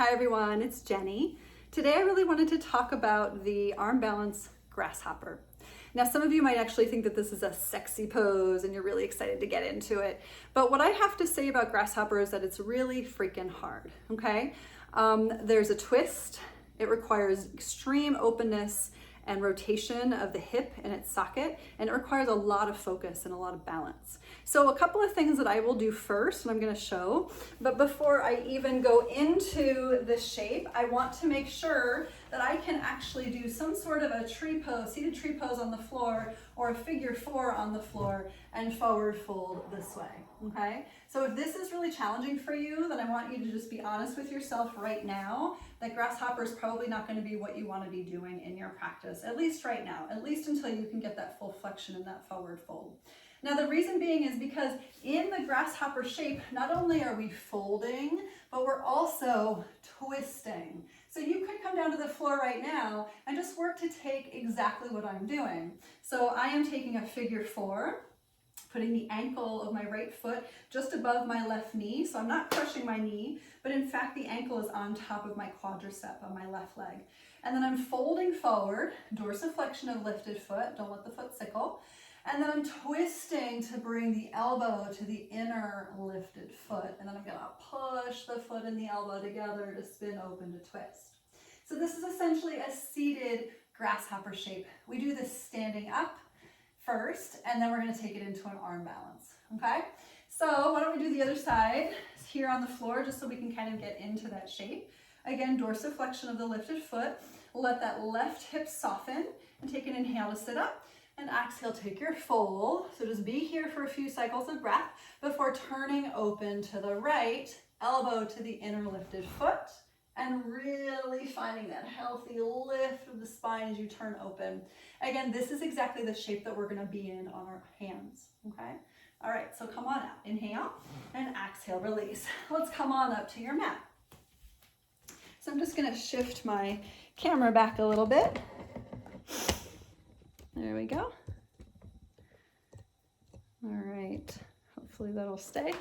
Hi everyone, it's Jenny. Today I really wanted to talk about the arm balance grasshopper. Now some of you might actually think that this is a sexy pose and you're really excited to get into it. But what I have to say about grasshopper is that it's really freaking hard, okay? There's a twist. It requires extreme openness and rotation of the hip and its socket, and it requires a lot of focus and a lot of balance. So a couple of things that I will do first, and I'm going to show, but before I even go into this shape, I want to make sure that I can actually do some sort of a tree pose, seated tree pose on the floor, or a figure four on the floor, and forward fold this way, okay? So if this is really challenging for you, then I want you to just be honest with yourself right now that grasshopper is probably not going to be what you want to be doing in your practice, at least right now, at least until you can get that full flexion and that forward fold. Now the reason being is because in the grasshopper shape, not only are we folding, but we're also twisting. So you could come down to the floor right now and just work to take exactly what I'm doing. So I am taking a figure four, putting the ankle of my right foot just above my left knee. So I'm not crushing my knee, but in fact the ankle is on top of my quadricep on my left leg. And then I'm folding forward, dorsiflexion of lifted foot, don't let the foot sickle. And then I'm twisting to bring the elbow to the inner lifted foot. And then I'm gonna push the foot and the elbow together to spin open to twist. So this is essentially a seated grasshopper shape. We do this standing up first, and then we're gonna take it into an arm balance, okay? So why don't we do the other side here on the floor just so we can kind of get into that shape. Again, dorsiflexion of the lifted foot. Let that left hip soften and take an inhale to sit up. And exhale, take your fold. So just be here for a few cycles of breath before turning open to the right, elbow to the inner lifted foot, and really finding that healthy lift of the spine as you turn open. Again, this is exactly the shape that we're gonna be in on our hands, okay? All right, so come on out. Inhale and exhale, release. Let's come on up to your mat. So I'm just gonna shift my camera back a little bit. There we go. All right, hopefully that'll stay.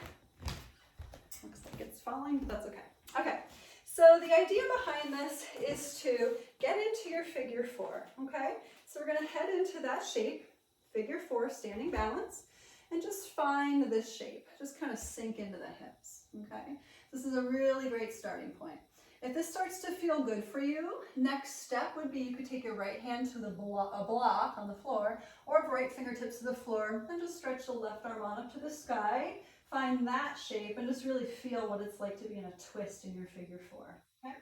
Looks like it's falling, but that's okay. Okay, so the idea behind this is to get into your figure four, okay? So we're gonna head into that shape, figure four, standing balance, and just find this shape. Just kind of sink into the hips, okay? This is a really great starting point. If this starts to feel good for you, next step would be you could take your right hand to a block on the floor, or right fingertips to the floor, and just stretch the left arm on up to the sky. Find that shape and just really feel what it's like to be in a twist in your figure four. Okay?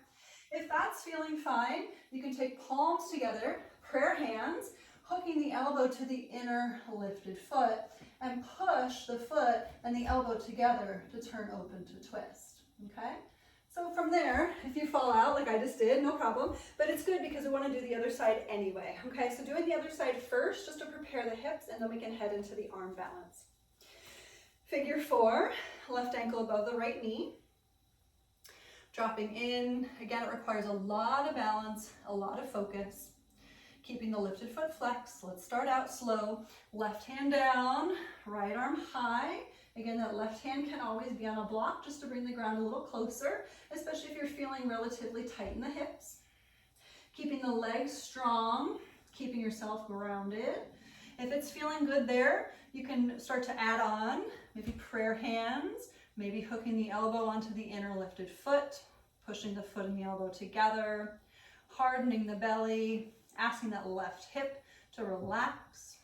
If that's feeling fine, you can take palms together, prayer hands, hooking the elbow to the inner lifted foot, and push the foot and the elbow together to turn open to twist. Okay? So from there, if you fall out like I just did, no problem, but it's good because we want to do the other side anyway, okay? So doing the other side first, just to prepare the hips, and then we can head into the arm balance. Figure four, left ankle above the right knee. Dropping in, again, it requires a lot of balance, a lot of focus. Keeping the lifted foot flexed. Let's start out slow. Left hand down, right arm high. Again, that left hand can always be on a block just to bring the ground a little closer, especially if you're feeling relatively tight in the hips. Keeping the legs strong, keeping yourself grounded. If it's feeling good there, you can start to add on, maybe prayer hands, maybe hooking the elbow onto the inner lifted foot, pushing the foot and the elbow together, hardening the belly, asking that left hip to relax.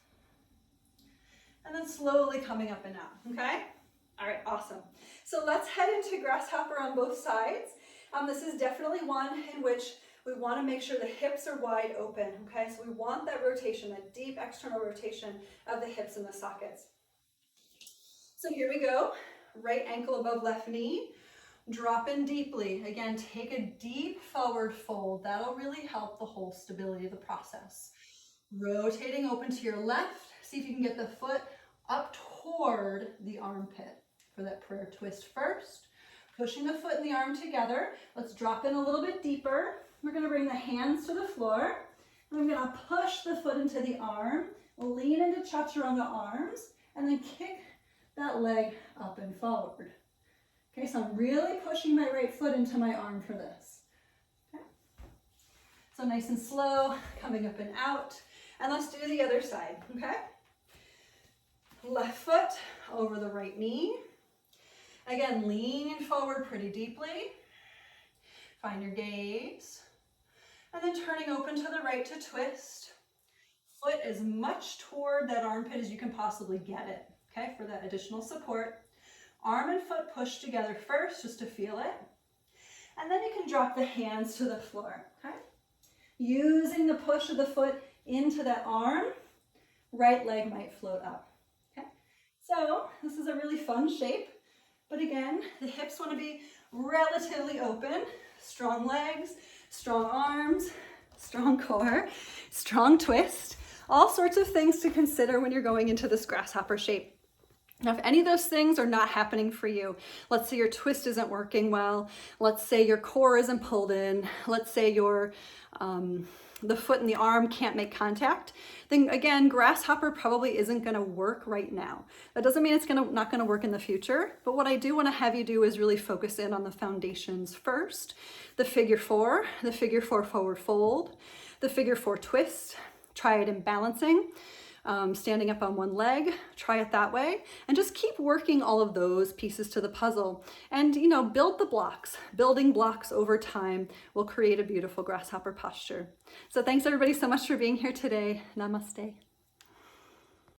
And then slowly coming up and out, okay? All right, awesome. So let's head into grasshopper on both sides. This is definitely one in which we want to make sure the hips are wide open, okay? So we want that rotation, that deep external rotation of the hips and the sockets. So here we go. Right ankle above left knee. Drop in deeply. Again, take a deep forward fold. That'll really help the whole stability of the process. Rotating open to your left. See if you can get the foot up toward the armpit for that prayer twist first. Pushing the foot and the arm together. Let's drop in a little bit deeper. We're going to bring the hands to the floor. And I'm going to push the foot into the arm, lean into chaturanga arms, and then kick that leg up and forward. Okay, so I'm really pushing my right foot into my arm for this. Okay. So nice and slow, coming up and out. And let's do the other side, okay? Left foot over the right knee. Again, leaning forward pretty deeply. Find your gaze. And then turning open to the right to twist. Foot as much toward that armpit as you can possibly get it, okay, for that additional support. Arm and foot push together first just to feel it. And then you can drop the hands to the floor, okay? Using the push of the foot into that arm, right leg might float up, okay? So this is a really fun shape, but again, the hips want to be relatively open, strong legs, strong arms, strong core, strong twist, all sorts of things to consider when you're going into this grasshopper shape. Now, if any of those things are not happening for you, let's say your twist isn't working well, let's say your core isn't pulled in, let's say your the foot and the arm can't make contact, then again, grasshopper probably isn't going to work right now. That doesn't mean it's not going to work in the future, but what I do want to have you do is really focus in on the foundations first. The figure four forward fold, the figure four twist, try it in balancing. Standing up on one leg, try it that way, and just keep working all of those pieces to the puzzle. And, you know, build the blocks. Building blocks over time will create a beautiful grasshopper posture. So thanks everybody so much for being here today. Namaste.